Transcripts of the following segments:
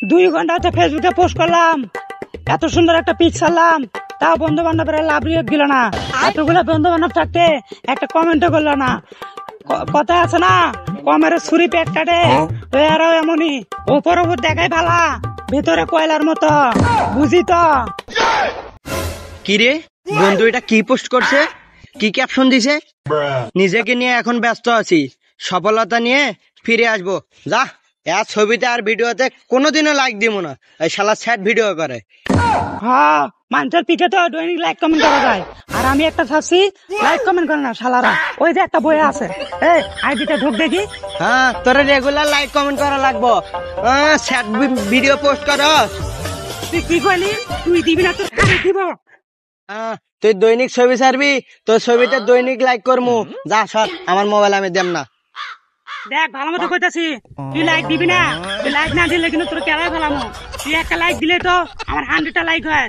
2 ঘন্টাতে ফেসবুকে পোস্ট করলাম, এত সুন্দর একটা পিক ছাড়লাম, তাও বন্ধু বান্ধবের লাভ রিয়েক্ট দিল না। এতগুলো বন্ধু বান্ধব থাকতে একটা কমেন্টও করলো না। কথা আছে না, কমের ছুরি পেট কাটে, এরাও এমনই, ওপর ওপর দেখাই ভালা, ভেতরে কয়লার মতো, বুঝি তো। কিরে বন্ধু, এটা কি পোস্ট করছে, কি ক্যাপশন দিছে? নিজেকে নিয়ে এখন ব্যস্ত আছি, সফলতা নিয়ে ফিরে আসবো। যা, এর ছবিতে আর ভিডিওতে কোনোদিনও লাইক দিব না, এই শালা স্যাড ভিডিও করে। হ্যাঁ, মানুষের পিঠে তো দৈনিক লাইক কমেন্ট করা যায়, আর আমি একটা ছাড়ছি, লাইক কমেন্ট করে না শালারা। ওই যে একটা বই আছে, এই আইডিটা ঢোক দেখি। হ্যাঁ, তোরা রেগুলার লাইক কমেন্ট করা লাগবো, স্যাড ভিডিও পোস্ট করস। তুই কি কইলি? তুই দিবি না, তোর কাছে দিব। তুই দৈনিক ছবি ছাড়বি, তোর ছবিতে দৈনিক লাইক করমু। যা সর, আমার মোবাইল আমি দেম না। দেখ ভালো মতো কইতাছি, তুই লাইক দিবি না, তুই লাইক না দিলে কিন্তু তোর কেলাই ফেলামো। তুই একটা লাইক দিলে তো আমার 100টা লাইক হয়।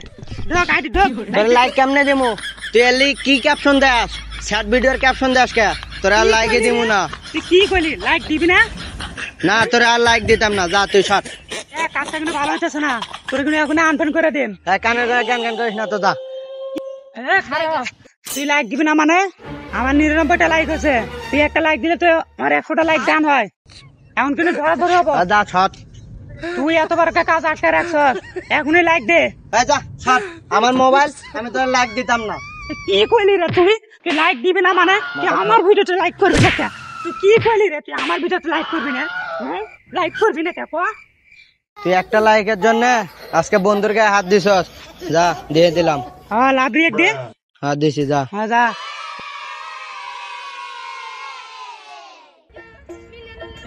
ঢোক আইডি ঢোক। তোর লাইক কেমনে দিমু? তুই এলি কি ক্যাপশন দেস? স্যাড ভিডিওর ক্যাপশন দেস কে? তোর আর লাইকে দিমু না। তুই কি কইলি? লাইক দিবি না? না, তোর আর লাইক দিতাম না, যা তুই সর। কাজটা কিন্তু ভালো হইতেছে না, তোর কিন্তু এখন আনফ্রেন্ড করে দিন। কানের করে গান গান করিস না তো, যা। তুই লাইক দিবি না মানে? আমার 99টা লাইক হয়েছে, তুই একটা লাইক দিলে তো আমার 100টা লাইক ডান হয়। এমন কিন্তু ধরা ধরে হবো। যা সর। তুই এত বড় একটা কাজ আটকে রাখছ, এখনই লাইক দে। যা সর, আমার মোবাইল, আমি তোর লাইক দিতাম না। কি কইলি রে তুই? তুই লাইক দিবি না মানে তুই আমার ভিডিওতে লাইক করবি না? তুই কি কইলি রে? তুই আমার ভিডিওতে লাইক করবি না? লাইক করবি না কে? তুই একটা লাইকের জন্য আজকে বন্ধুর গায়ে হাত দিছস। যা, দিয়ে দিলাম। হ্যাঁ, লাভ রিয়েক্ট দে। হাত দিছি, যা। হ্যাঁ যা।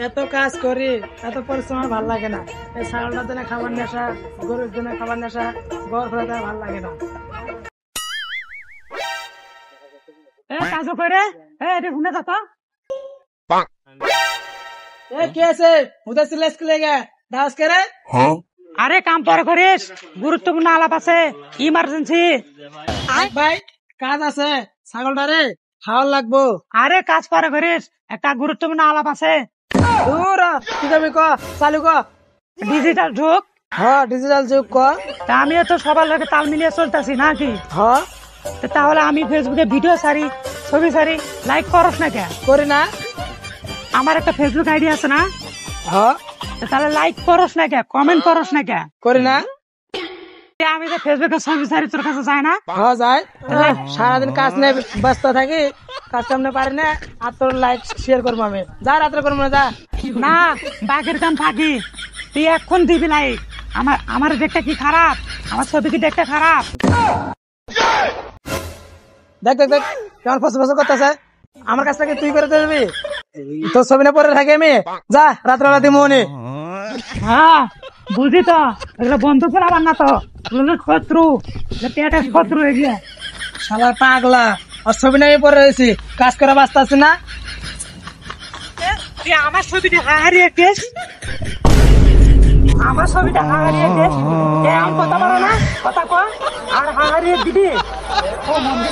এত কাজ করি, এত পরিশ্রম ভাল লাগে না। এই ছাগলটার জন্য খাবার নেশা, গরুর জন্য খাবার নেশা, ঘর ফেরা দেওয়া ভাল লাগে না। কাজ করে শুনে যা তো। কি আছে? উদাস স্কুলে গে ডান্স করে। আরে কাম পরে করিস, গুরুত্বপূর্ণ আলাপ আছে, ইমার্জেন্সি। ভাই কাজ আছে, ছাগলটারে খাওয়ার লাগবো। আরে কাজ পরে করিস, একটা গুরুত্বপূর্ণ আলাপ আছে। কি করবি ক, চালু ক। ডিজিটাল যুগ। হ্যাঁ, ডিজিটাল যুগ ক। তা আমিও তো সবার লোকে তাল মিলিয়ে চলতেছি নাকি? হ্যাঁ। তাহলে আমি ফেসবুকে ভিডিও ছাড়ি, ছবি ছাড়ি, লাইক করস না কে? করি না। আমার একটা ফেসবুক আইডি আছে না? হ্যাঁ। তাহলে লাইক করস না কে, কমেন্ট করস না কে? করি না। আমি তো ফেসবুকে ছবি ছাড়ি, তোর কাছে যায় না? হ্যাঁ যায়। সারাদিন কাজ নিয়ে ব্যস্ত থাকি, কাজ সামনে পারি না, আর তোর লাইক শেয়ার করবো আমি। যা, রাত্রে করবো না, যা। না, বাঘের কাম ফাঁকি, তুই এখন দিবি লাইক। আমার দেখতে কি খারাপ? আমার ছবি কি দেখতে খারাপ? দেখ দেখ দেখ কেমন ফসল ফসল করতেছে। আমার কাছ থেকে তুই করে দিবি? তোর ছবি না পরে থাকি আমি। যা, রাত্রেবেলা দিব উনি। হ্যাঁ বুঝি তো, এগুলো বন্ধু করে আবার না তো, শত্রু, শত্রু এগিয়ে শালা পাগলা। আর ছবি না পরে রয়েছি, কাজ করে বাঁচতে আছে না। আমার ছবিটা হারিয়ে গেছ, আমার ছবিটা হারিয়ে গেছ, কথা বলো না, কথা কর আর হারিয়ে দিবি। ও মন্দির